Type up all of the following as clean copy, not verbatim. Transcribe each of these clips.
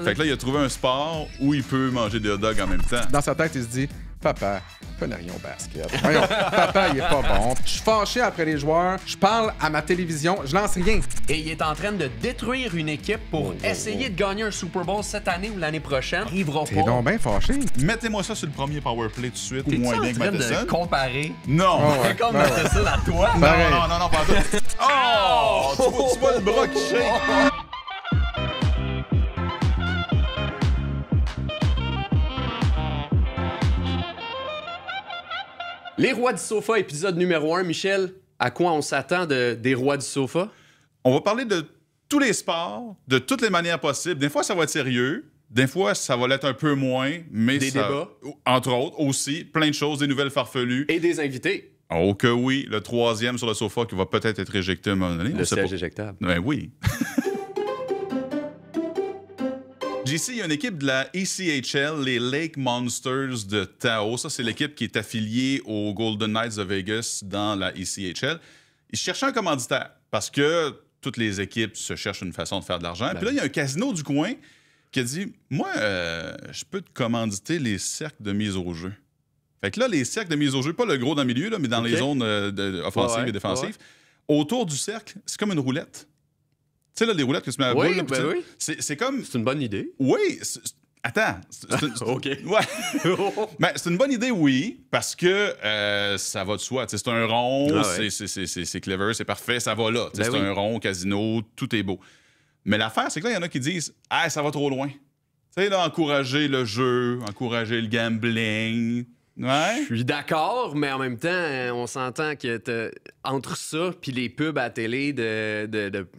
Fait que là, il a trouvé un sport où il peut manger des hot dogs en même temps. Dans sa tête, il se dit « Papa, connais rien au basket. Voyons, papa, il est pas bon. » Je suis fâché après les joueurs, je parle à ma télévision, je lance rien. Et il est en train de détruire une équipe pour essayer de gagner un Super Bowl cette année ou l'année prochaine. Ils arriveront T'es pas. donc bien fâché. Mettez-moi ça sur le premier power play tout de suite, ou T'es-tu moins en bien que train Matheson. de comparer? Non! Oh, ouais. C'est comme Ben ouais. Matheson à toi. Pareil. Non, pas tout. Oh! Tu vois le bras qui shake. Les Rois du Sofa, épisode numéro 1. Michel, à quoi on s'attend des Rois du Sofa? On va parler de tous les sports, de toutes les manières possibles. Des fois, ça va être sérieux. Des fois, ça va l'être un peu moins. Mais Des ça... débats. Entre autres, aussi. Plein de choses, des nouvelles farfelues. Et des invités. Oh que oui, le troisième sur le sofa qui va peut-être être éjecté à un moment donné. Le siège éjectable. Ben oui. JC, il y a une équipe de la ECHL, les Lake Monsters de Tao. Ça, c'est l'équipe qui est affiliée aux Golden Knights de Vegas dans la ECHL. Ils cherchaient un commanditaire parce que toutes les équipes se cherchent une façon de faire de l'argent. Puis là, il y a un casino du coin qui a dit « Moi, je peux te commanditer les cercles de mise au jeu. » Fait que là, les cercles de mise au jeu, pas le gros dans le milieu, là, mais dans les zones offensives et défensives, autour du cercle, c'est comme une roulette. Tu sais, là, les roulettes que tu mets à la Oui, boule, là, ben oui. c'est comme... C'est une bonne idée. Oui, attends. OK. Ouais. Ben, c'est une bonne idée, oui, parce que ça va de soi. Tu sais, c'est un rond, Ah ouais. c'est clever, c'est parfait, ça va là. Tu sais, Ben c'est oui. un rond, casino, tout est beau. Mais l'affaire, c'est que là, il y en a qui disent « Ah, ça va trop loin. » Tu sais, là, encourager le jeu, encourager le gambling. Ouais. Je suis d'accord, mais en même temps, on s'entend que entre ça puis les pubs à la télé,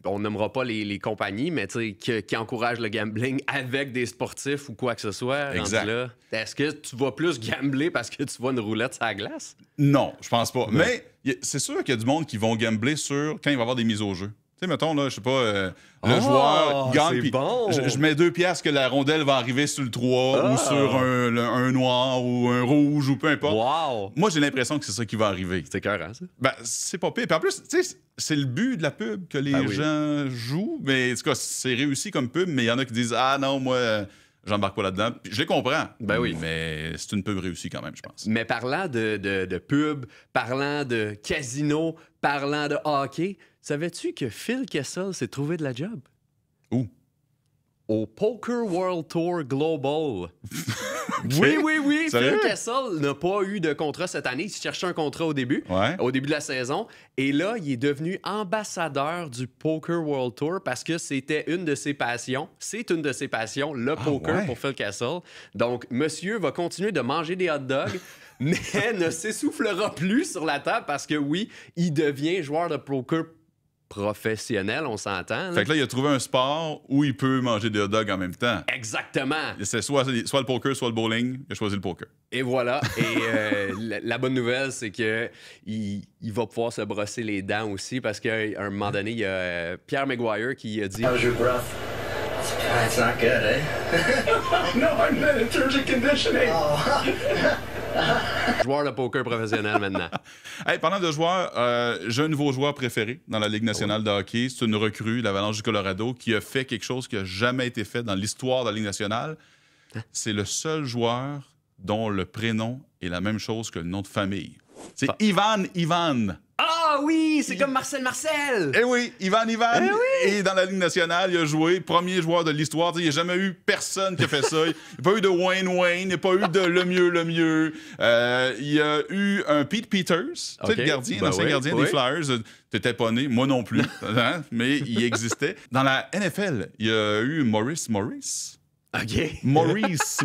on nommera pas les compagnies, mais tu sais, qui encouragent le gambling avec des sportifs ou quoi que ce soit. Exact. rendu là, est-ce que tu vas plus gambler parce que tu vois une roulette sur la glace? Non, je pense pas. Mais c'est sûr qu'il y a du monde qui vont gambler sur quand il va y avoir des mises au jeu. Tu sais, mettons, là, je sais pas, le joueur gagne, c'est puis bon. je mets 2 piastres que la rondelle va arriver sur le 3 ou sur un noir ou un rouge ou peu importe. Wow! Moi, j'ai l'impression que c'est ça qui va arriver. C'est écœurant, ça. Ben, c'est pas pire. Puis en plus, tu sais, c'est le but de la pub que les Ah oui. gens jouent. Mais en tout cas, c'est réussi comme pub, mais il y en a qui disent « Ah non, moi, j'embarque pas là-dedans. » Puis je les comprends. Ben oui. Mais c'est une pub réussie quand même, je pense. Mais parlant de pub, parlant de casino, parlant de hockey, savais-tu que Phil Kessel s'est trouvé de la job? Où? Au Poker World Tour Global. Oui. Sérieux? Phil Kessel n'a pas eu de contrat cette année. Il cherchait un contrat au début de la saison. Et là, il est devenu ambassadeur du Poker World Tour parce que c'était une de ses passions. C'est une de ses passions, le poker ouais. pour Phil Kessel. Donc, monsieur va continuer de manger des hot dogs, mais ne s'essoufflera plus sur la table parce que oui, il devient joueur de poker professionnel, on s'entend. Fait que là, il a trouvé un sport où il peut manger des hot dogs en même temps. Exactement. C'est soit le poker, soit le bowling. Il a choisi le poker. Et voilà. Et la bonne nouvelle, c'est que il va pouvoir se brosser les dents aussi parce qu'à un moment donné, il y a Pierre Maguire qui a dit How's your breath? It's not good, eh? No, I'm in allergic conditioning. joueur de poker professionnel maintenant. Hey, parlant de joueurs, j'ai un nouveau joueur préféré dans la Ligue nationale de hockey. C'est une recrue, l'Avalanche du Colorado, qui a fait quelque chose qui n'a jamais été fait dans l'histoire de la Ligue nationale. C'est le seul joueur dont le prénom est la même chose que le nom de famille. C'est Ivan. Ah oui, c'est comme Marcel. Eh oui, Ivan. Eh oui. Et dans la Ligue nationale, il a joué, premier joueur de l'histoire. Il n'y a jamais eu personne qui a fait ça. Il n'y a pas eu de Wayne, il n'y a pas eu de le mieux. Il y a eu un Pete Peters, tu sais, le gardien, l'ancien gardien des Flyers. T'étais pas né, moi non plus, hein, mais il existait. Dans la NFL, il y a eu Maurice. OK. Maurice.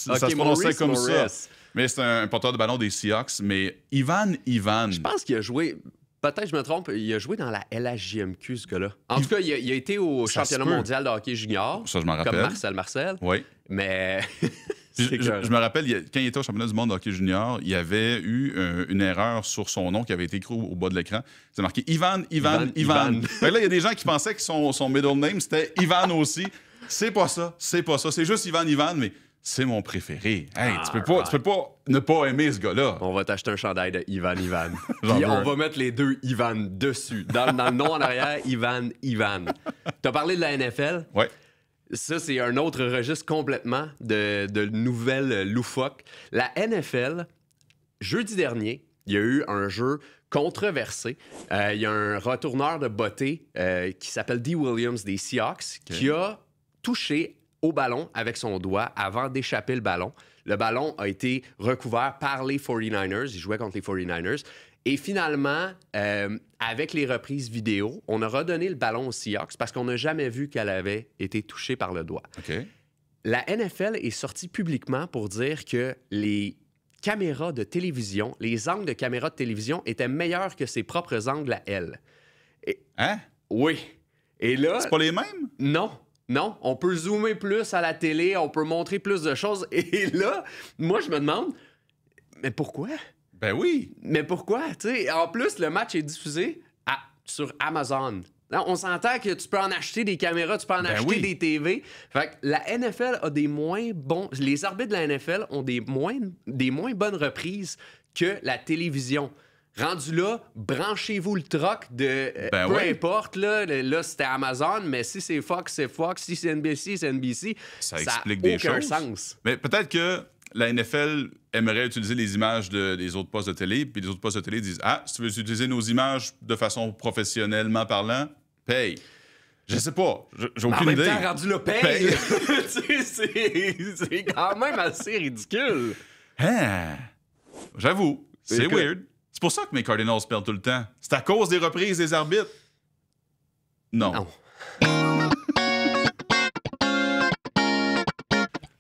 OK, Ça se prononçait Maurice comme ça. Morris. Mais c'est un porteur de ballon des Seahawks. Mais Ivan. Je pense qu'il a joué... Peut-être je me trompe, il a joué dans la LHJMQ, ce gars-là. En tout cas, il a été au Ça championnat se peut. mondial de hockey junior. Ça, je m'en rappelle. Comme Marcel. Oui. Mais... Je me rappelle, quand il était au championnat du monde de hockey junior, il y avait eu une erreur sur son nom qui avait été écrit au bas de l'écran. C'est marqué Ivan. Fait que là, il y a des gens qui pensaient que son middle name, c'était Ivan aussi. C'est pas ça. C'est juste Ivan, mais c'est mon préféré. Hey, tu peux pas ne pas aimer ce gars-là. On va t'acheter un chandail de Ivan. J'en Puis veux on un. va mettre les deux Ivan dessus. Dans le nom en arrière, Ivan. T'as parlé de la NFL. Ouais. Ça, c'est un autre registre complètement de nouvelles loufoques. La NFL, jeudi dernier, il y a eu un jeu controversé. Il y a un retourneur de beauté qui s'appelle Dee Williams des Seahawks qui a touché au ballon avec son doigt avant d'échapper le ballon. Le ballon a été recouvert par les 49ers. Il jouait contre les 49ers. Et finalement, avec les reprises vidéo, on a redonné le ballon aux Seahawks parce qu'on n'a jamais vu qu'elle avait été touchée par le doigt. OK. La NFL est sortie publiquement pour dire que les caméras de télévision, les angles de caméras de télévision étaient meilleurs que ses propres angles à elle. Hein? Oui. Et là... C'est pas les mêmes? Non. Non, on peut zoomer plus à la télé, on peut montrer plus de choses. Et là, moi, je me demande, mais pourquoi? Ben oui. Mais pourquoi? T'sais, en plus, le match est diffusé sur Amazon. Là, on s'entend que tu peux en acheter des caméras, tu peux en acheter des TV. Fait que la NFL a des moins bons... Les arbitres de la NFL ont des moins bonnes reprises que la télévision. Rendu là, branchez-vous le troc de... peu importe, là c'était Amazon, mais si c'est Fox, c'est Fox. Si c'est NBC, c'est NBC. Ça explique des choses. Sens. Mais peut-être que la NFL aimerait utiliser les images des autres postes de télé, puis les autres postes de télé disent « Ah, si tu veux utiliser nos images de façon professionnellement parlant, paye. » Je sais pas. J'ai aucune idée. En même temps, rendu là, paye. c'est quand même assez ridicule. Hein? J'avoue, c'est weird. C'est pour ça que mes Cardinals perdent tout le temps. C'est à cause des reprises des arbitres. Non.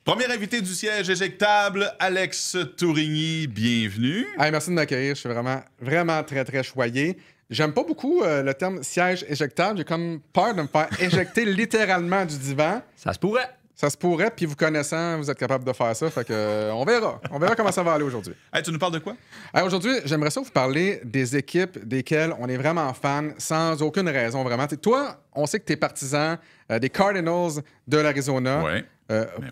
Premier invité du siège éjectable, Alex Tourigny, bienvenue. Hey, merci de m'accueillir, je suis vraiment très, très choyé. J'aime pas beaucoup le terme siège éjectable. J'ai comme peur de me faire éjecter littéralement du divan. Ça se pourrait. Ça se pourrait, puis vous connaissant, vous êtes capable de faire ça. Fait que on verra. On verra comment ça va aller aujourd'hui. Hey, tu nous parles de quoi? Hey, aujourd'hui, j'aimerais ça vous parler des équipes desquelles on est vraiment fan sans aucune raison, vraiment. T'sais, toi, on sait que tu es partisan des Cardinals de l'Arizona. Oui.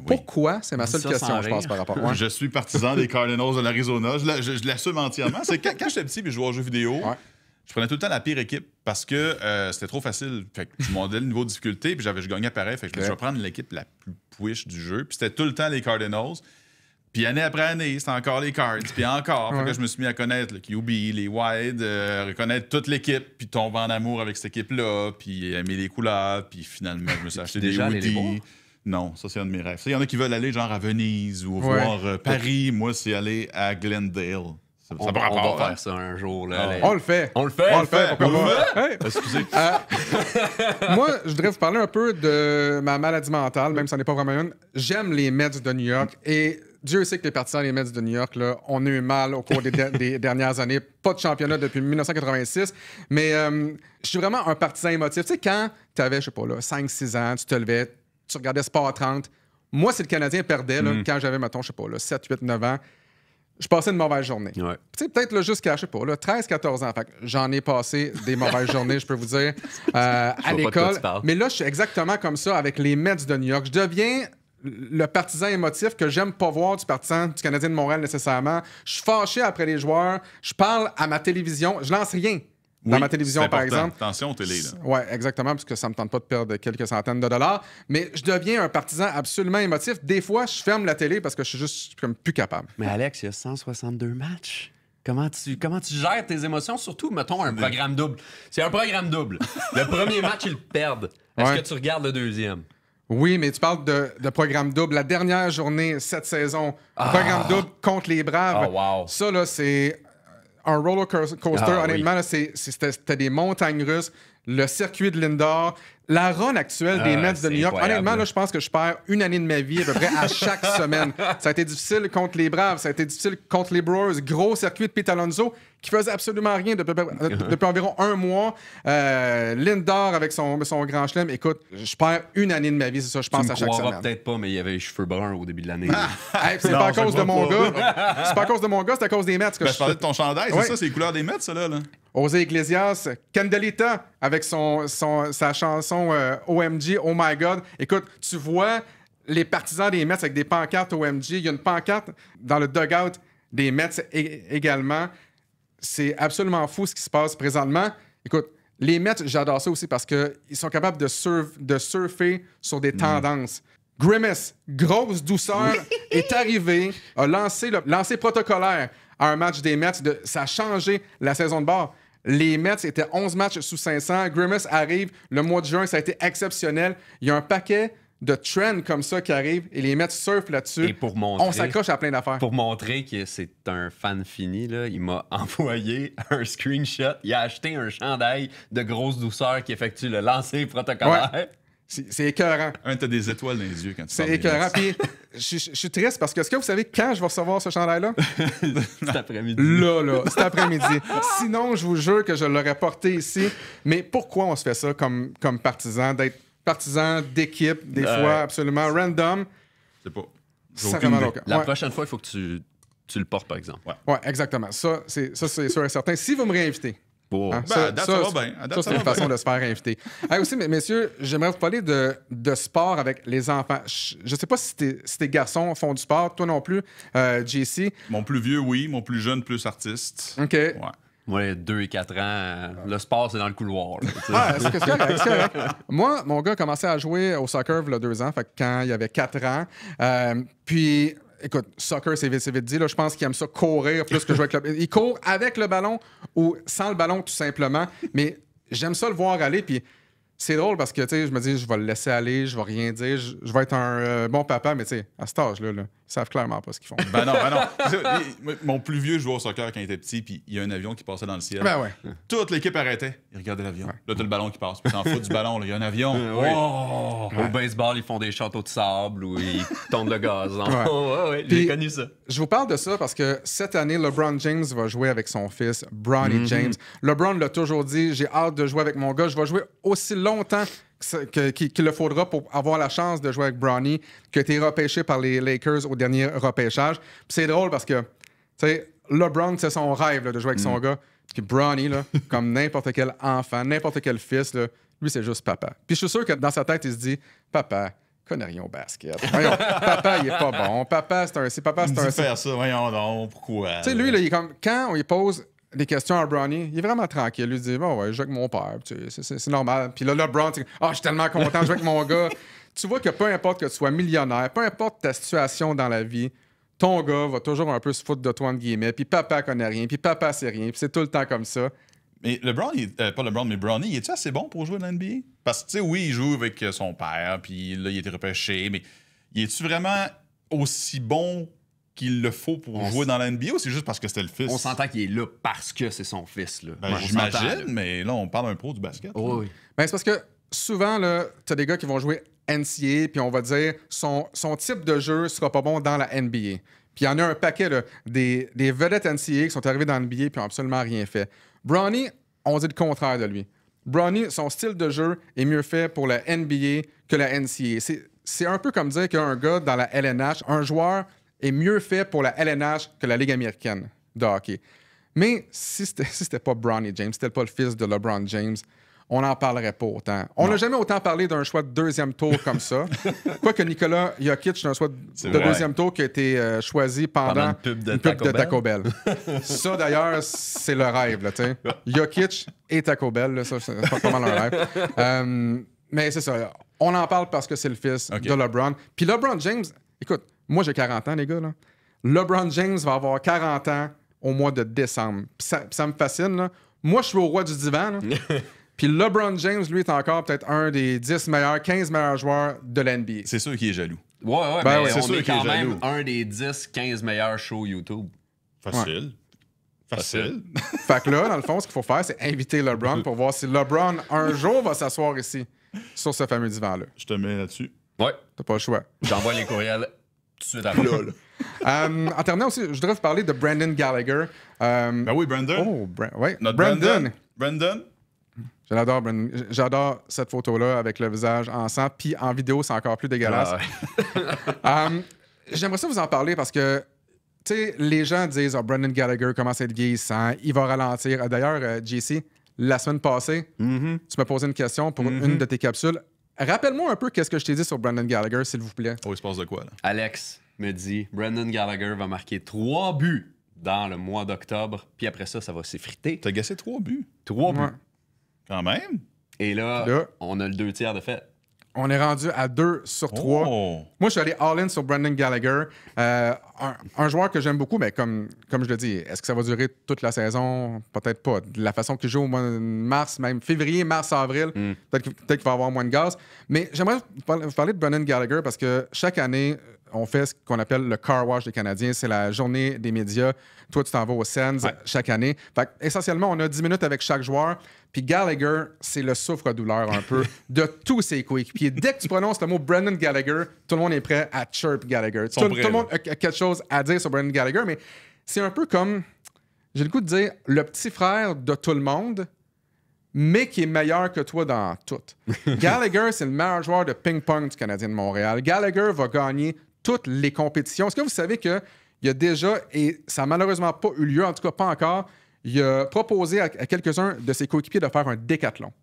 Pourquoi? C'est ma seule question, je pense, par rapport à Je suis partisan des Cardinals de l'Arizona. Je l'assume entièrement. C'est quand j'étais petit et je jouais aux jeux vidéo, je prenais tout le temps la pire équipe parce que c'était trop facile. Fait que je montais le niveau de difficulté puis je gagnais pareil. Fait que je vais prendre l'équipe la plus push du jeu. Puis c'était tout le temps les Cardinals. Puis année après année, c'était encore les Cards. Puis encore. Fait que je me suis mis à connaître le QB, les Wide, reconnaître toute l'équipe, puis tomber en amour avec cette équipe-là, puis aimer les couleurs. Puis finalement, je me suis acheté des hoodies. Non, ça, c'est un de mes rêves. Il y en a qui veulent aller genre à Venise ou voir Paris. Moi, c'est aller à Glendale. On va faire ça un jour. Là, On le fait. On le fait. Excusez. Moi, je voudrais vous parler un peu de ma maladie mentale, même si ça n'est pas vraiment une. J'aime les Mets de New York et Dieu sait que les partisans des Mets de New York, là, on a eu mal au cours des dernières années. Pas de championnat depuis 1986, mais je suis vraiment un partisan émotif. Tu sais, quand tu avais, je sais pas, 5-6 ans, tu te levais, tu regardais Sport 30. Moi, si le Canadien perdait, là, quand j'avais, mettons, je sais pas, 7, 8, 9 ans, je passais une mauvaise journée. Tu sais, peut-être là, jusqu'à, je sais pas, 13, 14 ans. Fait que j'en ai passé des mauvaises journées, je peux vous dire, à l'école. Mais là, je suis exactement comme ça avec les Mets de New York. Je deviens le partisan émotif que j'aime pas voir du partisan du Canadien de Montréal nécessairement. Je suis fâché après les joueurs. Je parle à ma télévision. Je lance rien dans ma télévision, par exemple. Attention aux télé, là. Oui, exactement, parce que ça me tente pas de perdre quelques centaines de dollars. Mais je deviens un partisan absolument émotif. Des fois, je ferme la télé parce que je suis juste comme plus capable. Mais Alex, il y a 162 matchs. Comment tu gères tes émotions? Surtout, mettons, un programme double. C'est un programme double. Le premier match, ils le perdent. Est-ce que tu regardes le deuxième? Oui, mais tu parles de programme double. La dernière journée cette saison, programme double contre les Braves. Ça, là, c'est un roller coaster. Honnêtement, là, c'était des montagnes russes. Le circuit de Lindor. La run actuelle des Mets de New York. Honnêtement, là, je pense que je perds une année de ma vie à peu près à chaque semaine. Ça a été difficile contre les Braves. Ça a été difficile contre les Brewers. Gros circuit de Pete Alonso qui faisait absolument rien depuis environ un mois. Lindor avec son grand chelem. Écoute, je perds une année de ma vie, c'est ça, je pense, à chaque semaine. Peut-être pas, mais il y avait les cheveux bruns au début de l'année. C'est pas à cause de mon gars. C'est pas à cause de mon gars, c'est à cause des Mets. Je parlais de ton chandail, c'est ça, c'est les couleurs des Mets, ça, là. José Iglesias, Candelita avec sa chanson OMG, Oh My God. Écoute, tu vois les partisans des Mets avec des pancartes OMG. Il y a une pancarte dans le dugout des Mets également. C'est absolument fou ce qui se passe présentement. Écoute, Les Mets, j'adore ça aussi parce qu'ils sont capables de surfer sur des tendances. Grimace, grosse douceur, est arrivé, a lancé le lancer protocolaire à un match des Mets. Ça a changé la saison de bord. Les Mets étaient 11 matchs sous 500. Grimace arrive le mois de juin, ça a été exceptionnel. Il y a un paquet de trends comme ça qui arrivent et les Mets surfent là-dessus. Et pour montrer, on s'accroche à plein d'affaires. Pour montrer que c'est un fan fini, là, il m'a envoyé un screenshot. Il a acheté un chandail de grosse douceur qui effectue le lancer protocolaire. Ouais. C'est écœurant. T'as des étoiles dans les yeux quand tu parles. C'est écœurant. Puis, je suis triste parce que est-ce que vous savez quand je vais recevoir ce chandail-là? Cet après-midi. Là, cet après-midi. Sinon, je vous jure que je l'aurais porté ici. Mais pourquoi on se fait ça comme partisan? D'être partisan d'équipe, des fois absolument random. C'est pas. Ça fait mal au cœur. La prochaine fois, il faut que tu le portes, par exemple. Ouais, exactement. Ça, c'est sûr et certain. Si vous me réinvitez. Wow. Ça, ça va bien. Ça, c'est une façon de se faire inviter. Aussi, messieurs, j'aimerais vous parler de sport avec les enfants. Je sais pas si tes garçons font du sport, toi non plus, JC. Mon plus vieux, oui. Mon plus jeune, plus artiste. OK. Ouais. Ouais, 2 et 4 ans, le sport, c'est dans le couloir. C'est correct. Moi, mon gars a commencé à jouer au soccer il y a 2 ans, fait, quand il avait 4 ans. Puis, écoute, soccer, c'est vite dit. Là, je pense qu'il aime ça courir plus que jouer avec le... Il court avec le ballon ou sans le ballon, tout simplement. Mais j'aime ça le voir aller. Puis c'est drôle parce que, tu sais, je me dis, je vais le laisser aller, je vais rien dire, je vais être un bon papa. Mais, tu sais, à cet âge-là, ils savent clairement pas ce qu'ils font. Ben non. Mon plus vieux jouait au soccer quand il était petit, puis il y a un avion qui passait dans le ciel. Ben ouais. Toute l'équipe arrêtait. Il regardait l'avion. Là, t'as le ballon qui passe. Puis s'en fout du ballon. Il y a un avion. Au baseball, ils font des châteaux de sable ou ils tondent le gazon. Ouais. J'ai connu ça. Je vous parle de ça parce que cette année, LeBron James va jouer avec son fils, Bronny James. LeBron l'a toujours dit, j'ai hâte de jouer avec mon gars. Je vais jouer aussi longtemps qu'il le faudra pour avoir la chance de jouer avec Bronny, qui a été repêché par les Lakers au dernier repêchage. Puis c'est drôle parce que, tu sais, LeBron, c'est son rêve là, de jouer avec son gars. Puis Bronny, là, comme n'importe quel enfant, n'importe quel fils, là, lui, c'est juste papa. Puis je suis sûr que dans sa tête, il se dit, papa, connais rien au basket. Voyons, papa, il est pas bon. Papa, c'est un... faire ça, voyons donc, pourquoi? Tu sais, lui, là, il est comme... Quand on lui pose des questions à Bronny, il est vraiment tranquille. Il lui dit, bon, ouais, je joue avec mon père. Tu sais, c'est normal. Puis là, LeBron, je suis tellement content de jouer avec mon gars. Tu vois que peu importe que tu sois millionnaire, peu importe ta situation dans la vie, ton gars va toujours un peu se foutre de toi, entre guillemets. Puis papa connaît rien. Puis papa sait rien. Puis c'est tout le temps comme ça. Mais pas LeBron, mais Bronny, il est-tu assez bon pour jouer dans l'NBA? Parce que, tu sais, oui, il joue avec son père, puis là, il a été repêché, mais il est-tu vraiment aussi bon qu'il le faut pour jouer dans la NBA ou c'est juste parce que c'était le fils? On s'entend qu'il est là parce que c'est son fils. Là. Ben, j'imagine, mais là, on parle un pro du basket. Oh, oui. Ben, c'est parce que souvent, tu as des gars qui vont jouer NCAA, puis on va dire son type de jeu sera pas bon dans la NBA. Puis il y en a un paquet, là, des vedettes NCAA qui sont arrivés dans la NBA puis n'ont absolument rien fait. Bronny, on dit le contraire de lui. Bronny, son style de jeu est mieux fait pour la NBA que la NCAA. C'est un peu comme dire qu'un gars dans la LNH, un joueur est mieux fait pour la LNH que la Ligue américaine de hockey. Mais si c'était pas Bronny James, si c'était pas le fils de LeBron James, on n'en parlerait pas autant. On n'a jamais autant parlé d'un choix de 2e tour comme ça. Quoique Nikola Jokic, un choix de 2e tour qui a été choisi pendant une pub de Taco Bell. Ça, d'ailleurs, c'est le rêve. Là, Jokic et Taco Bell, là, ça, c'est pas mal un rêve. Mais c'est ça. On en parle parce que c'est le fils de LeBron. Puis LeBron James, écoute, moi j'ai 40 ans, les gars. Là. LeBron James va avoir 40 ans au mois de décembre. Puis ça me fascine. Là. Moi, je suis au roi du divan. Là. Puis LeBron James, lui, est encore peut-être un des 10 meilleurs, 15 meilleurs joueurs de l'NBA. C'est sûr qu'il est jaloux. Ouais, ben mais c'est on est quand même jaloux. un des 10-15 meilleurs shows YouTube. Facile. Facile. Fait que là, dans le fond, ce qu'il faut faire, c'est inviter LeBron pour voir si LeBron, un jour, va s'asseoir ici, sur ce fameux divan-là. Je te mets là-dessus. Ouais. T'as pas le choix. J'envoie les courriels tout de suite après. En terminant aussi, je voudrais vous parler de Brendan Gallagher. Ben oui, Brandon. Oh, ouais. Notre Brandon. Brandon. J'adore Brandon. J'adore cette photo-là avec le visage en sang. Puis en vidéo, c'est encore plus dégueulasse. J'aimerais ça vous en parler parce que, tu sais, les gens disent « Brendan Gallagher commence à être vieillissant, il va ralentir. » D'ailleurs, JC, la semaine passée, tu m'as posé une question pour une de tes capsules. Rappelle-moi un peu qu'est-ce que je t'ai dit sur Brendan Gallagher, s'il vous plaît. Oh, il se passe de quoi, là? Alex me dit Brendan Gallagher va marquer 3 buts dans le mois d'octobre, puis après ça va s'effriter. T'as gassé 3 buts. 3 buts. Ouais. Quand même. Et là, on a le 2 tiers de fait. On est rendu à 2 sur 3. Oh. Moi, je suis allé all-in sur Brendan Gallagher. Un joueur que j'aime beaucoup, mais comme je le dis, est-ce que ça va durer toute la saison? Peut-être pas. De la façon qu'il joue au mois de mars, même février, mars, avril, peut-être qu'il va avoir moins de gaz. Mais j'aimerais vous parler de Brendan Gallagher parce que chaque année, on fait ce qu'on appelle le car wash des Canadiens. C'est la journée des médias. Toi, tu t'en vas au Sens chaque année. Fait essentiellement, on a 10 minutes avec chaque joueur. Puis Gallagher, c'est le souffre-douleur un peu de tous ses coéquipiers. Dès que tu prononces le mot Brendan Gallagher, tout le monde est prêt à chirp Gallagher. Tout le monde a quelque chose à dire sur Brendan Gallagher, mais c'est un peu comme, j'ai le goût de dire, le petit frère de tout le monde, mais qui est meilleur que toi dans tout. Gallagher, c'est le meilleur joueur de ping-pong du Canadien de Montréal. Gallagher va gagner toutes les compétitions. Est-ce que vous savez qu'il y a déjà, et ça n'a malheureusement pas eu lieu, en tout cas pas encore, il a proposé à quelques-uns de ses coéquipiers de faire un décathlon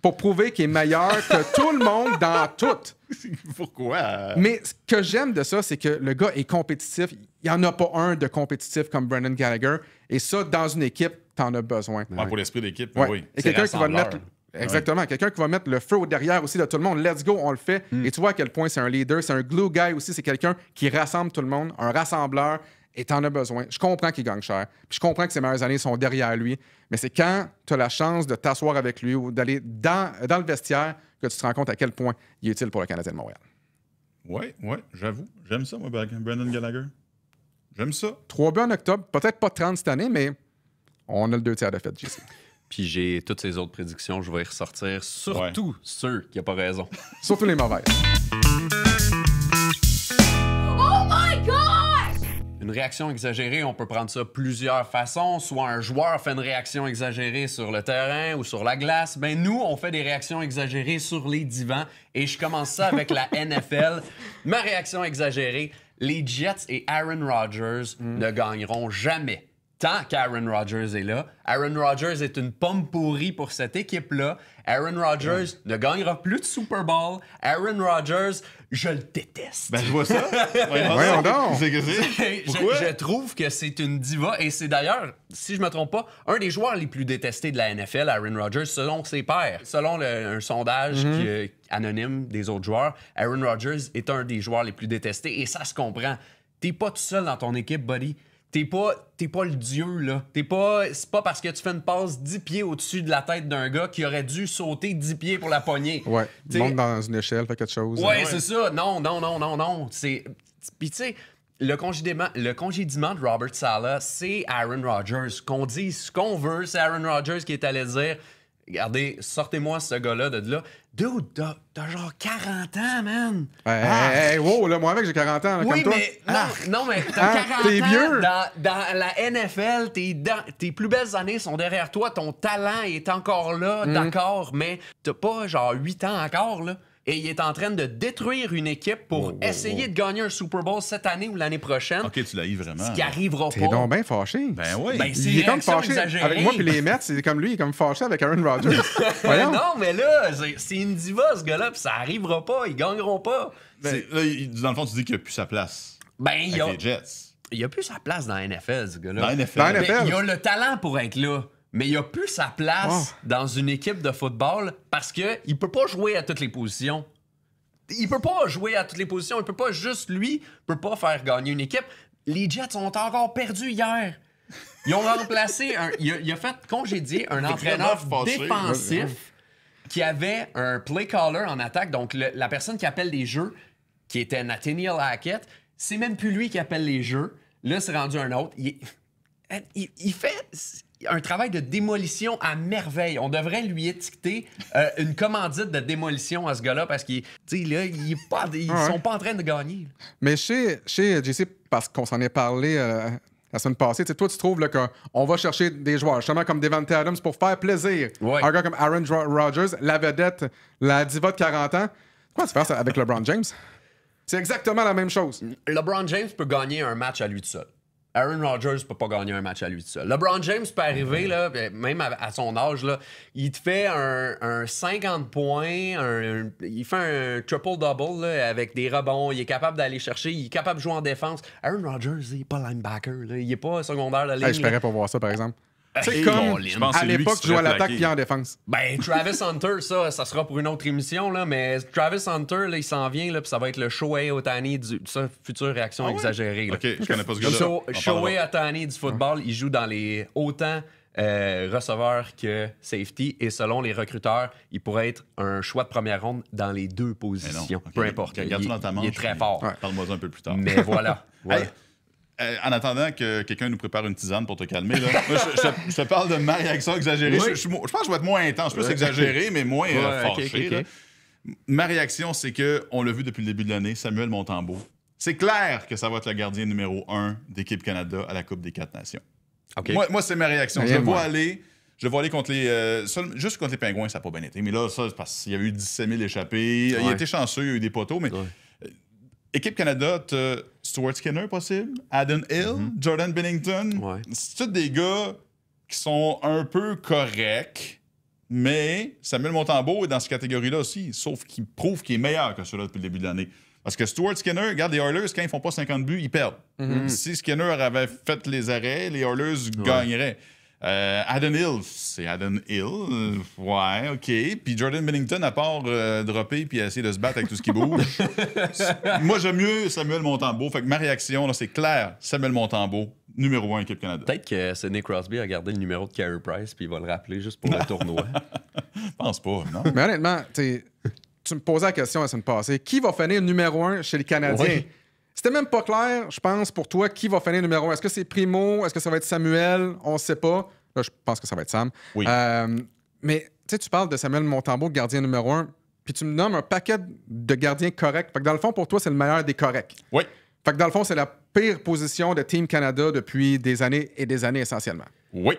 pour prouver qu'il est meilleur que tout le monde dans tout. Pourquoi? Mais ce que j'aime de ça, c'est que le gars est compétitif. Il n'y en a pas un de compétitif comme Brendan Gallagher. Et ça, dans une équipe, t'en as besoin. Pour l'esprit d'équipe, oui. Et quelqu'un qui va mettre... Exactement. Quelqu'un qui va mettre le feu au derrière aussi de tout le monde. Let's go, on le fait. Et tu vois à quel point c'est un leader. C'est un glue guy aussi. C'est quelqu'un qui rassemble tout le monde, un rassembleur. Et t'en as besoin. Je comprends qu'il gagne cher. Puis je comprends que ses meilleures années sont derrière lui. Mais c'est quand tu as la chance de t'asseoir avec lui ou d'aller dans le vestiaire que tu te rends compte à quel point il est utile pour le Canadien de Montréal. Oui, j'avoue. J'aime ça, moi, Brendan Gallagher. J'aime ça. 3 buts en octobre. Peut-être pas 30 cette année, mais on a le 2 tiers de fait, JC. Puis j'ai toutes ces autres prédictions, je vais y ressortir. Surtout ceux qui n'ont pas raison. Surtout les mauvaises. Oh my gosh! Une réaction exagérée, on peut prendre ça plusieurs façons. Soit un joueur fait une réaction exagérée sur le terrain ou sur la glace. Ben nous, on fait des réactions exagérées sur les divans. Et je commence ça avec la NFL. Ma réaction exagérée, les Jets et Aaron Rodgers ne gagneront jamais. Tant qu'Aaron Rodgers est là. Aaron Rodgers est une pomme pourrie pour cette équipe-là. Aaron Rodgers ne gagnera plus de Super Bowl. Aaron Rodgers, je le déteste. Ben, je vois ça. Voyons donc. C'est que c'est. Pourquoi? Je trouve que c'est une diva et c'est d'ailleurs, si je me trompe pas, un des joueurs les plus détestés de la NFL, Aaron Rodgers, selon ses pairs. Selon un sondage anonyme des autres joueurs, Aaron Rodgers est un des joueurs les plus détestés et ça se comprend. T'es pas tout seul dans ton équipe, buddy. T'es pas le dieu, là. C'est pas parce que tu fais une passe 10 pieds au-dessus de la tête d'un gars qui aurait dû sauter 10 pieds pour la poignée. Ouais. Monte dans une échelle, fait quelque chose. Ouais, c'est ça. Non. Puis tu sais, le congédiement de Robert Saleh, c'est Aaron Rodgers. Qu'on dise ce qu'on veut, c'est Aaron Rodgers qui est allé dire « Regardez, sortez-moi ce gars-là de là. » Dude, t'as genre 40 ans, man. Hey, wow, là, moi avec, j'ai 40 ans, là, oui, comme toi. Mais, non, mais t'as 40 t'es ans. vieux. Dans la NFL, tes plus belles années sont derrière toi. Ton talent est encore là, d'accord, mais t'as pas genre 8 ans encore, là. Et il est en train de détruire une équipe pour essayer de gagner un Super Bowl cette année ou l'année prochaine. OK, tu l'as eu vraiment. Ce qui arrivera pas. T'es donc bien fâché. Ben oui. Ben, c'est Il est comme fâché exagérée. avec moi puis les Mets, c'est comme lui, il est comme fâché avec Aaron Rodgers. Voyons. Non, mais là, c'est une diva, ce gars-là, puis ça arrivera pas, ils gagneront pas. Là, dans le fond, tu dis qu'il n'a plus sa place. Ben, Avec les Jets. Il a plus sa place dans la NFL, ce gars-là. Dans la NFL. Dans la NFL. Ben, il a le talent pour être là. Mais il a plus sa place dans une équipe de football parce qu'il peut pas jouer à toutes les positions. Il peut pas jouer à toutes les positions. Il peut pas juste, lui, peut pas faire gagner une équipe. Les Jets ont encore perdu hier. Ils ont remplacé il a fait congédier un entraîneur défensif qui avait un play caller en attaque. Donc, la personne qui appelle les jeux, qui était Nathaniel Hackett, c'est même plus lui qui appelle les jeux. Là, c'est rendu un autre. Il fait un travail de démolition à merveille. On devrait lui étiqueter une commandite de démolition à ce gars-là parce qu'ils ils sont pas en train de gagner. Mais chez JC, parce qu'on s'en est parlé la semaine passée, toi, tu trouves là, qu'on va chercher des joueurs, justement comme Devante Adams, pour faire plaisir. Ouais. Un gars comme Aaron Rodgers, la vedette, la diva de 40 ans. Quoi tu fais ça avec LeBron James? C'est exactement la même chose. LeBron James peut gagner un match à lui tout seul. Aaron Rodgers peut pas gagner un match à lui tout seul. LeBron James peut arriver, là, même à son âge, là, il te fait un 50 points, il fait un triple-double là, avec des rebonds, il est capable d'aller chercher, il est capable de jouer en défense. Aaron Rodgers, il est pas linebacker, là, il est pas secondaire de ligne. Je paierais pour voir ça, par exemple. C'est comme je pense que à c'est lui l'époque, qui tu jouais à serait l'attaque plaqué. puis en défense. Ben, Travis Hunter, ça sera pour une autre émission, là, mais Travis Hunter, là, il s'en vient, là, puis ça va être le Shohei Ohtani ça, future réaction exagérée. Là. OK, je connais pas ce gars-là. Shohei Ohtani du football, il joue dans les autant receveurs que safety, et selon les recruteurs, il pourrait être un choix de première ronde dans les deux positions, Okay. peu importe. Regarde-toi dans ta manche. Il est très fort. Parle-moi un peu plus tard. Mais voilà. Hey, en attendant que quelqu'un nous prépare une tisane pour te calmer, là, moi, je te parle de ma réaction exagérée. Oui. Je pense que je vais être moins intense. Je peux s'exagérer, mais moins fâché. ok. Là. Ma réaction, c'est qu'on l'a vu depuis le début de l'année, Samuel Montembeault. C'est clair que ça va être le gardien numéro 1 d'équipe Canada à la Coupe des 4 Nations. Okay. Moi, c'est ma réaction. Je le vois aller contre les... juste contre les Pingouins, ça n'a pas bien été. Mais là, ça, c'est parce qu'il y a eu 17 000 échappés. Il a été chanceux, il y a eu des poteaux, mais... Équipe Canada, t'as Stuart Skinner, possible, Adam Hill, Jordan Bennington. Ouais. C'est tous des gars qui sont un peu corrects, mais Samuel Montembeault est dans cette catégorie-là aussi, sauf qu'il prouve qu'il est meilleur que ceux-là depuis le début de l'année. Parce que Stuart Skinner, regarde, les Oilers, quand ils font pas 50 buts, ils perdent. Si Skinner avait fait les arrêts, les Oilers gagneraient. Adam Hill, c'est Adam Hill. Ouais, OK. Puis Jordan Bennington, à part dropper puis essayer de se battre avec tout ce qui bouge. Moi, j'aime mieux Samuel Montembeault. Fait que ma réaction, là, c'est clair. Samuel Montembeau, numéro 1 équipe Canada. Peut-être que Sidney Crosby a gardé le numéro de Carey Price puis il va le rappeler juste pour le tournoi. Je pense pas, non? Mais honnêtement, tu me posais la question la semaine passée. Qui va finir numéro 1 chez les Canadiens? Oui. C'était même pas clair, je pense, pour toi, qui va finir numéro 1. Est-ce que c'est Primo? Est-ce que ça va être Samuel? On ne sait pas. Là, je pense que ça va être Sam. Oui. Mais tu parles de Samuel Montembeault, gardien numéro 1, puis tu me nommes un paquet de gardiens corrects. Fait que dans le fond, pour toi, c'est le meilleur des corrects. Oui. Fait que dans le fond, c'est la pire position de Team Canada depuis des années et des années essentiellement. Oui.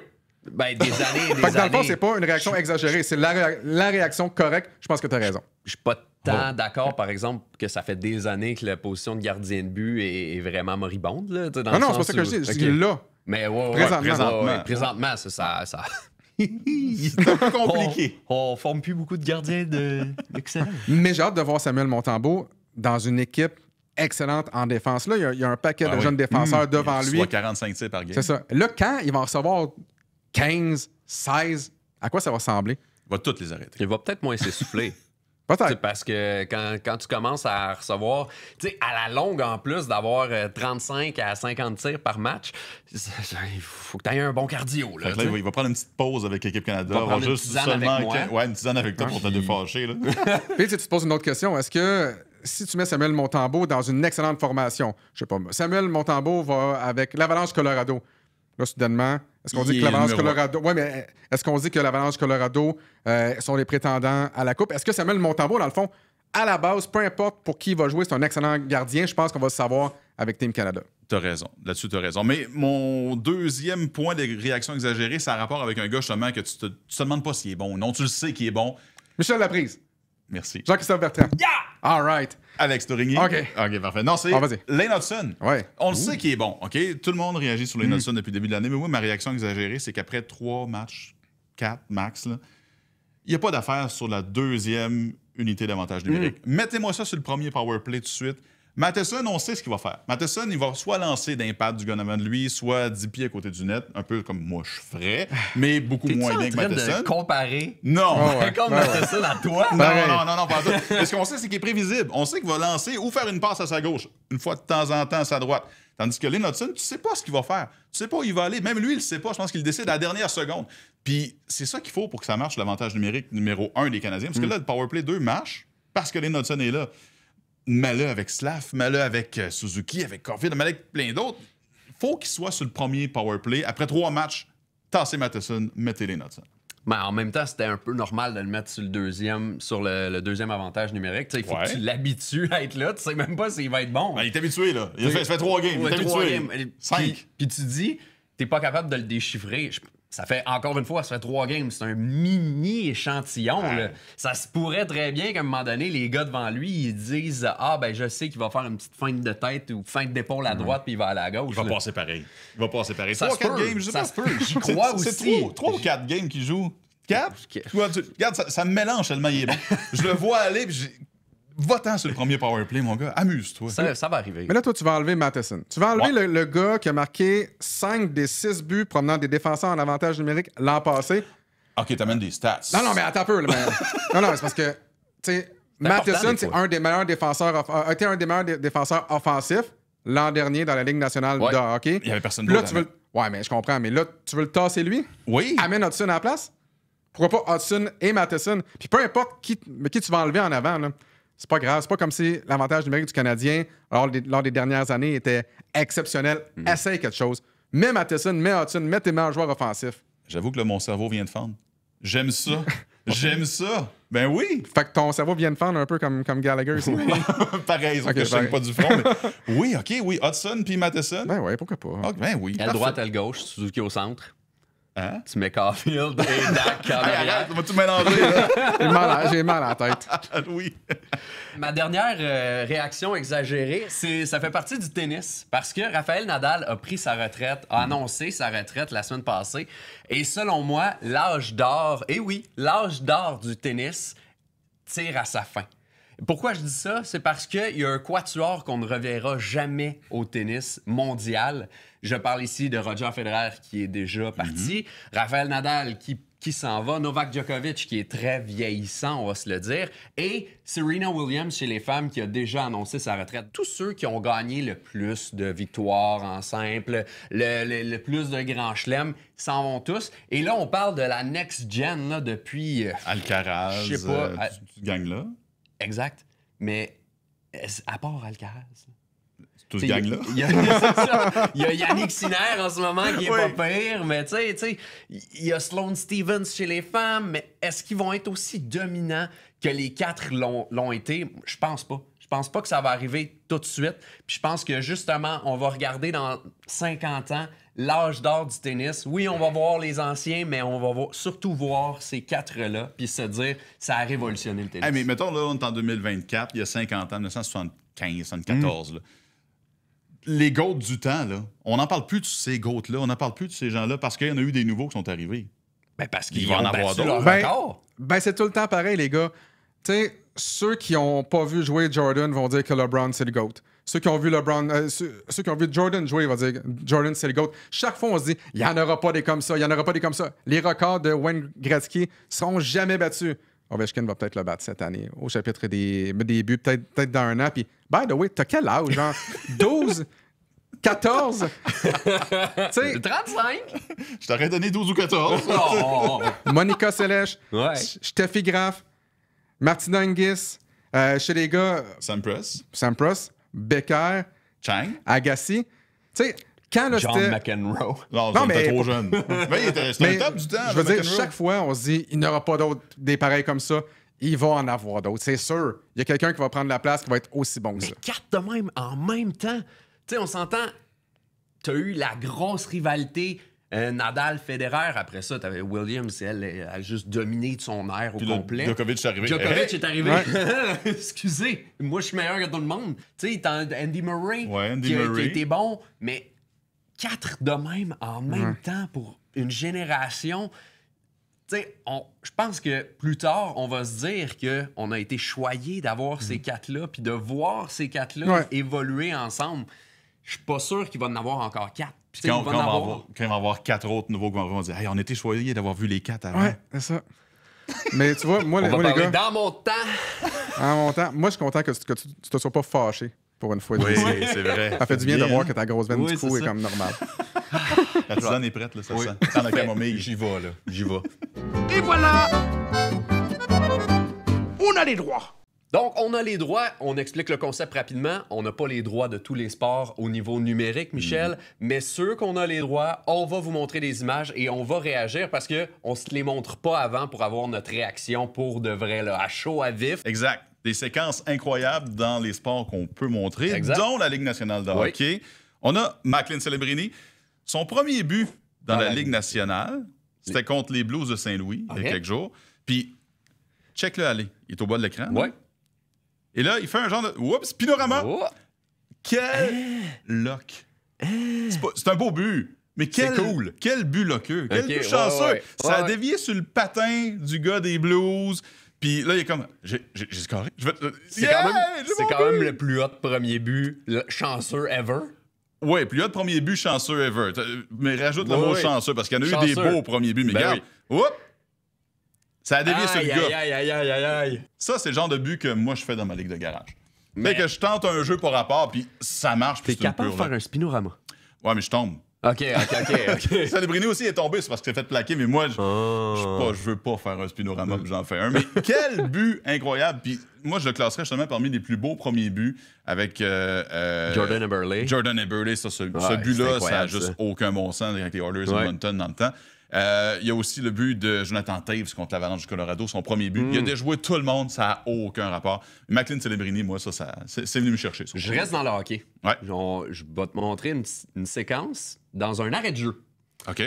Ben, des années et des Fait que dans le fond, années. c'est pas une réaction exagérée, c'est la réaction correcte. Je pense que tu as raison. Je suis pas tant d'accord, par exemple, que ça fait des années que la position de gardien de but est vraiment moribonde. Là, dans le Non, c'est sens pas ça que où- je dis. Je Ok. dis là. Mais présentement, ça. C'est un peu compliqué. On forme plus beaucoup de gardiens d'excellents. Mais j'ai hâte de voir Samuel Montembeault dans une équipe excellente en défense. Là, il y a un paquet de jeunes défenseurs devant lui. Soit 45 tirs par game. C'est ça. Là, quand il va en recevoir 15, 16, à quoi ça va ressembler? Il va toutes les arrêter. Il va peut-être moins s'essouffler. T'sais, Peut-être. parce que quand tu commences à recevoir, à la longue en plus, d'avoir 35 à 50 tirs par match, il faut que tu aies un bon cardio. Là, Fait que là, il va prendre une petite pause avec l'équipe Canada. Il va prendre une juste tisane seulement avec moi. Ouais, une tisane avec toi pour te défâcher. Là. Puis tu te poses une autre question. Est-ce que si tu mets Samuel Montembeault dans une excellente formation, je sais pas, Samuel Montembeault va avec l'Avalanche Colorado. Là, soudainement, est-ce qu'on dit Il que est l'Avalanche numéro Colorado... Oui, mais est-ce qu'on dit que l'Avalanche Colorado sont les prétendants à la Coupe? Est-ce que Samuel Montembeault, dans le fond, à la base, peu importe pour qui il va jouer, c'est un excellent gardien. Je pense qu'on va le savoir avec Team Canada. T'as raison. Là-dessus, t'as raison. Mais mon deuxième point de réaction exagérée, c'est en rapport avec un gars, justement, que tu te demandes pas s'il est bon ou non. Tu le sais qu'il est bon. Michel Laprise. Merci. Jean-Christophe Bertrand. Yeah! All right. Alex Torigny. OK. OK, parfait. Non, c'est vas-y. Lane Hudson. Ouais. On le sait qu'il est bon, OK? Tout le monde réagit sur Lane Hudson depuis le début de l'année, mais moi, ma réaction exagérée, c'est qu'après 3 matchs, 4 max, là, il n'y a pas d'affaire sur la deuxième unité d'avantage numérique. Mettez-moi ça sur le premier power play tout de suite. Matheson, on sait ce qu'il va faire. Matheson, il va soit lancer d'impact du gars en avant de lui, soit à 10 pieds à côté du net, un peu comme moi je ferais, mais beaucoup moins bien que Matheson. De comparer Non! Oh, ouais. comme Ouais, ouais. Matheson à toi? Non, Pareil. non, pas tout. Mais ce qu'on sait, c'est qu'il est prévisible. On sait qu'il va lancer ou faire une passe à sa gauche, une fois de temps en temps à sa droite. Tandis que Lane Hudson, tu sais pas ce qu'il va faire. Tu sais pas où il va aller. Même lui, il le sait pas. Je pense qu'il le décide à la dernière seconde. Puis c'est ça qu'il faut pour que ça marche, l'avantage numérique numéro 1 des Canadiens. Parce que là, le powerplay 2 marche parce que Lane Hudson est là. Mets-le avec Slav, mets-le avec Suzuki, avec Caulfield, mets-le avec plein d'autres. Il faut qu'il soit sur le premier powerplay. Après 3 matchs, tassez Matheson, mettez Lane Hudson. Mais en même temps, c'était un peu normal de le mettre sur le deuxième avantage numérique. T'sais, il faut que tu l'habitues à être là. Tu sais même pas s'il va être bon. Ben, il est habitué, là. Ça fait 3 games. Il est habitué. 5. Puis tu dis, t'es pas capable de le déchiffrer. Ça fait, encore une fois, ça fait 3 games. C'est un mini échantillon. Là. Ça se pourrait très bien qu'à un moment donné, les gars devant lui, ils disent « Ah, ben je sais qu'il va faire une petite feinte de tête ou feinte d'épaule à droite puis il va aller à gauche. » Il va passer pareil. Il va passer pareil. Ça 3 se 4 peut. games, je sais Ça pas. se peut. J'y crois aussi. C'est 3 ou 4 games qu'il joue. 4? Regarde, ça me mélange tellement il est bon. Je le vois aller, puis Va-t'en sur le premier powerplay, mon gars. Amuse-toi. Ça va arriver. Mais là, toi, tu vas enlever Matheson. Tu vas enlever le gars qui a marqué 5 des 6 buts provenant des défenseurs en avantage numérique l'an passé. OK, t'amènes des stats. Non, mais attends un peu. Là, non, c'est parce que, tu sais, Matheson, c'est un des meilleurs défenseurs, a été un des meilleurs défenseurs offensifs l'an dernier dans la Ligue nationale de hockey. Il y avait personne Là, d'autre. Ouais, mais je comprends. Mais là, tu veux le tasser lui? Oui. Amène Hudson à la place? Pourquoi pas Hudson et Matheson? Puis peu importe qui tu vas enlever en avant, là. C'est pas grave. C'est pas comme si l'avantage numérique du Canadien, lors des dernières années, était exceptionnel. Essaye quelque chose. Mets Matheson, mets Hudson, mets tes meilleurs joueurs offensifs. J'avoue que là, mon cerveau vient de fendre. J'aime ça. J'aime ça. Ben oui. Fait que ton cerveau vient de fendre un peu comme Gallagher. Pareil, sauf que je ne pas du front. Mais... Oui, OK, oui. Hudson puis Matheson. Ben oui, pourquoi pas. Okay, ben oui. À droite, à gauche, Suzuki au centre. Hein? Tu mets Caulfield et Dak en arrière. Arrête, on va tout mélanger, là. J'ai mal à la tête. Oui. Ma dernière réaction exagérée, ça fait partie du tennis. Parce que Rafael Nadal a pris sa retraite, a annoncé sa retraite la semaine passée. Et selon moi, l'âge d'or, et oui, l'âge d'or du tennis tire à sa fin. Pourquoi je dis ça? C'est parce qu'il y a un quatuor qu'on ne reverra jamais au tennis mondial. Je parle ici de Roger Federer qui est déjà parti, Rafael Nadal qui s'en va, Novak Djokovic qui est très vieillissant, on va se le dire, et Serena Williams chez les femmes qui a déjà annoncé sa retraite. Tous ceux qui ont gagné le plus de victoires en simple, le plus de grands chelems, s'en vont tous. Et là, on parle de la next-gen là, depuis... Alcaraz, je sais pas, tu gagnes là. Exact. Mais à part Alcaraz... Tout ce gang-là. Il y a Yannick Sinner en ce moment qui est pas pire, mais tu sais, il y a Sloane Stephens chez les femmes, mais est-ce qu'ils vont être aussi dominants que les 4 l'ont été? Je pense pas. Je pense pas que ça va arriver tout de suite. Puis je pense que justement, on va regarder dans 50 ans l'âge d'or du tennis. Oui, on va voir les anciens, mais on va surtout voir ces 4-là, puis se dire, ça a révolutionné le tennis. Hey, mais mettons, là, on est en 2024, il y a 50 ans, 1975, 1974, là. Les GOATs du temps, là, on n'en parle plus de ces GOATs-là, on n'en parle plus de ces gens-là parce qu'il y en a eu des nouveaux qui sont arrivés. Ben parce Il qu'ils va en ont avoir battu d'autres. leur record. Ben, c'est tout le temps pareil, les gars. Tu sais, ceux qui n'ont pas vu jouer Jordan vont dire que LeBron, c'est le GOAT. Ceux qui ont vu ceux qui ont vu Jordan jouer vont dire Jordan, c'est le GOAT. Chaque fois, on se dit, il n'y en aura pas des comme ça, il n'y en aura pas des comme ça. Les records de Wayne Gretzky ne seront jamais battus. Ovechkin va peut-être le battre cette année, au chapitre des buts, peut-être dans un an. Puis, by the way, t'as quel âge? Genre 12? 14? Tu sais, 35? Je t'aurais donné 12 ou 14. Oh. Monica Seles, Ouais. Steffi Graf, Martina Hingis, chez les gars, Sampras, Becker, Chang. Agassi. Tu sais, quand là, John c'était... McEnroe. Non, mais trop jeune. Mais c'était un top du temps. Je veux dire, chaque fois, on se dit, il n'y aura pas d'autres des pareils comme ça. Il va en avoir d'autres, c'est sûr. Il y a quelqu'un qui va prendre la place qui va être aussi bon que ça. 4 de même en même temps. Tu sais, on s'entend, t'as eu la grosse rivalité Nadal-Federer. Après ça, t'avais Williams, elle a juste dominé de son air au complet. Djokovic est arrivé. Djokovic est arrivé. Ouais. Excusez, moi je suis meilleur que tout le monde. Tu sais, t'as Andy Murray, Andy qui a Murray. été bon, mais 4 de même en même temps pour une génération. Tu sais, je pense que plus tard, on va se dire qu'on a été choyés d'avoir ces 4-là, puis de voir ces 4-là évoluer ensemble. Je suis pas sûr qu'il va en avoir encore 4. Quand il va y avoir 4 autres nouveaux qui vont dire, hey, on était choyés d'avoir vu les 4 avant. Ouais, c'est ça. Mais tu vois, moi, on va les parler gars, dans mon temps. en mon temps, moi, je suis content que tu te sois pas fâché pour une fois. Oui, c'est vrai. Ça fait du bien de voir que ta grosse veine du cou est ça. comme normale. La tisane est prête, là, ça sent. Sans la camomille. J'y vais, là. J'y vais. Et voilà, on a les droits. Donc, on a les droits. On explique le concept rapidement. On n'a pas les droits de tous les sports au niveau numérique, Michel. Mais ceux qu'on a les droits, on va vous montrer des images et on va réagir parce qu'on ne se les montre pas avant pour avoir notre réaction pour de vrai, là, à chaud, à vif. Exact. Des séquences incroyables dans les sports qu'on peut montrer, Exact. dont la Ligue nationale de hockey. On a Macklin Celebrini. Son premier but dans la Ligue nationale, c'était contre les Blues de Saint-Louis, il y a quelques jours. Puis, check-le aller. Il est au bas de l'écran. Ouais. Et là, il fait un genre de... Oups, Pinorama! Oh. Quel lock! C'est un beau but, mais quel cool. Quel but loqueux! Quel Ok, but chanceux! ouais. Ça a dévié sur le patin du gars des Blues, puis Puis là, il est comme, j'ai scoré. C'est quand même le plus hot premier but chanceux ever. Oui, plus hot premier but chanceux ever. Mais rajoute le mot chanceux, parce qu'il y en a eu des beaux premiers buts. Mais regarde, ça a dévié sur le gars. Aïe. Ça, c'est le genre de but que moi, je fais dans ma ligue de garage. Mais que je tente un jeu par rapport, puis ça marche. T'es capable de faire un spinorama. Ouais, mais je tombe. OK. Celebrini aussi est tombé, c'est parce qu'il s'est fait plaquer, mais moi, je veux pas faire un spinorama, puis j'en fais un. Mais quel but incroyable! Puis moi, je le classerais justement parmi les plus beaux premiers buts avec Jordan Eberle. Jordan Eberle, ce but-là, ça n'a juste aucun bon sens avec les Oilers de Edmonton dans le temps. Il y a aussi le but de Jonathan Toews contre l'Avalanche du Colorado, son premier but. Il a déjoué tout le monde, ça n'a aucun rapport. McLean Celebrini, moi, c'est venu me chercher. Je reste dans le hockey. Ouais. Je vais te montrer une séquence dans un arrêt de jeu. OK.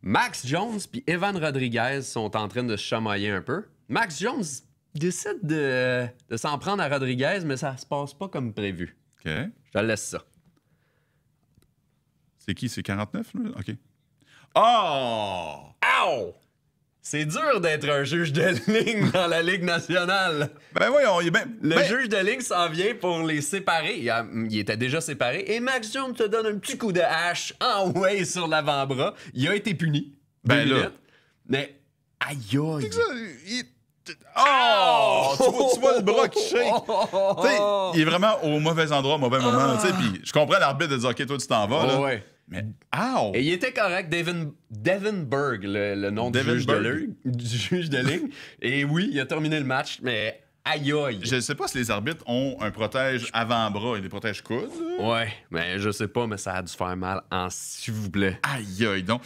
Max Jones puis Evan Rodriguez sont en train de se chamailler un peu. Max Jones décide de s'en prendre à Rodriguez, mais ça se passe pas comme prévu. OK. Je te laisse ça. C'est qui? C'est 49, là? OK. Oh! Ow! C'est dur d'être un juge de ligne dans la Ligue nationale. Ben voyons, il est bien... Le juge de ligne s'en vient pour les séparer. Il était déjà séparé. Et Max Jones te donne un petit coup de hache en way sur l'avant-bras. Il a été puni. Ben 2 là. minutes. Mais aïe aïe! Oh! Tu vois le bras qui shake. Tu sais, il est vraiment au mauvais endroit, au mauvais moment. Puis je comprends l'arbitre de dire OK, toi, tu t'en vas. Là. Ouais. Mais, ow! Et il était correct, Devin Berg, le nom du juge de ligne. Et oui, il a terminé le match, mais aïe aïe. Je sais pas si les arbitres ont un protège avant-bras et des protèges coudes. Ouais, mais je sais pas, mais ça a dû faire mal s'il vous plaît. Aïe aïe, donc.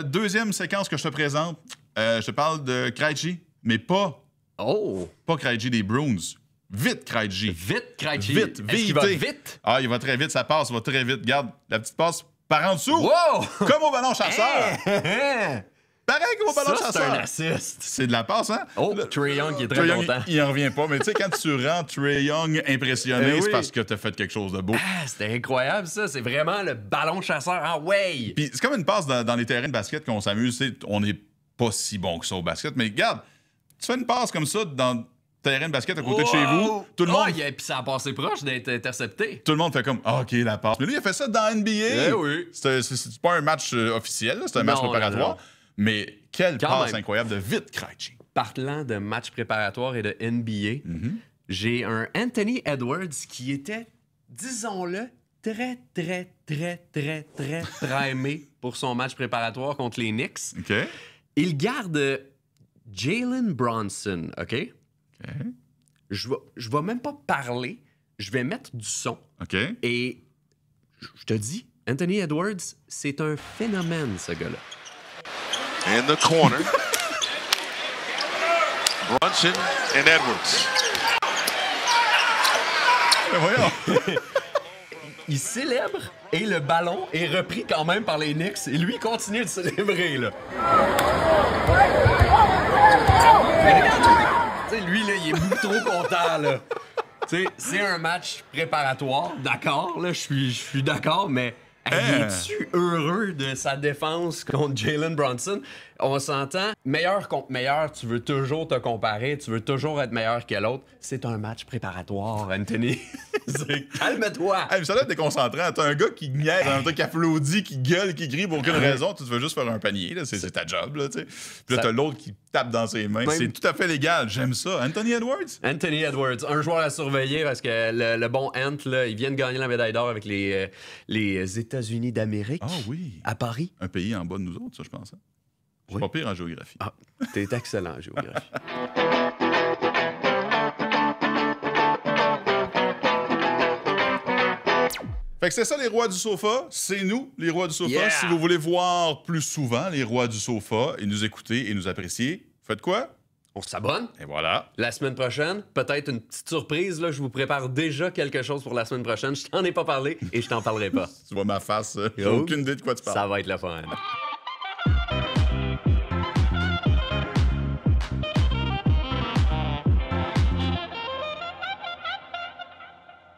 Deuxième séquence que je te présente, je te parle de Krejci, mais pas Krejci des Bruins. Vite, Krejci. Vite, Krejci. Vite. Est-ce qu'il va vite? Ah, il va très vite, ça passe, va très vite. Regarde, la petite passe par en dessous. Wow! Comme au ballon chasseur. Pareil comme au ballon chasseur. C'est un assist. C'est de la passe, hein? Oh, Trae Young qui est très Trae Young, content. il en revient pas. Mais tu sais, quand tu rends Trae Young impressionné, c'est parce que t'as fait quelque chose de beau. Ah, c'était incroyable, ça. C'est vraiment le ballon chasseur. Ah, ouais! Puis c'est comme une passe dans les terrains de basket qu'on s'amuse. On n'est pas si bon que ça au basket. Mais regarde, tu fais une passe comme ça dans terrain de basket à côté de chez vous, tout le monde... Puis ça a passé proche d'être intercepté. Tout le monde fait comme « OK, la passe ». Mais lui, il a fait ça dans NBA. Oui. C'est pas un match officiel, c'est un match préparatoire. Non. Mais quelle passe incroyable de vite, Krejci. Parlant de match préparatoire et de NBA, j'ai un Anthony Edwards qui était, disons-le, très primé pour son match préparatoire contre les Knicks. OK. Il garde Jalen Bronson, OK? Je vais même pas parler. Je vais mettre du son. OK. Et je te dis, Anthony Edwards, c'est un phénomène, ce gars-là. In the corner. Brunson and Edwards. Mais voyons. Il célèbre et le ballon est repris quand même par les Knicks. Et lui, il continue de célébrer, là. Tu sais, lui, là, il est beaucoup trop content, là. Tu sais, c'est un match préparatoire, d'accord, là, je suis d'accord, mais es-tu heureux de sa défense contre Jalen Bronson? On s'entend, meilleur contre meilleur, tu veux toujours te comparer, tu veux toujours être meilleur que l'autre. C'est un match préparatoire, Anthony. Calme-toi! Hey, ça doit être déconcentrant. T'as un gars qui niaise, un truc qui applaudit, qui gueule, qui crie pour aucune raison. Tu veux juste faire un panier, là. C'est ta job, là, tu sais. Puis là, t'as l'autre qui tape dans ses mains. C'est tout à fait légal. J'aime ça. Anthony Edwards? Anthony Edwards, un joueur à surveiller parce que le bon Ant, là, il vient de gagner la médaille d'or avec les États-Unis d'Amérique. Ah oui. À Paris. Un pays en bas de nous autres, ça, je pense. Je suis pas pire en géographie. Ah, t'es excellent en géographie. Fait que c'est ça, les rois du sofa. C'est nous, les rois du sofa. Yeah. Si vous voulez voir plus souvent les rois du sofa et nous écouter et nous apprécier, faites quoi? On s'abonne. Et voilà. La semaine prochaine, peut-être une petite surprise. Là, je vous prépare déjà quelque chose pour la semaine prochaine. Je t'en ai pas parlé et je t'en parlerai pas. Tu vois ma face, j'ai aucune idée de quoi tu parles. Ça va être le fun.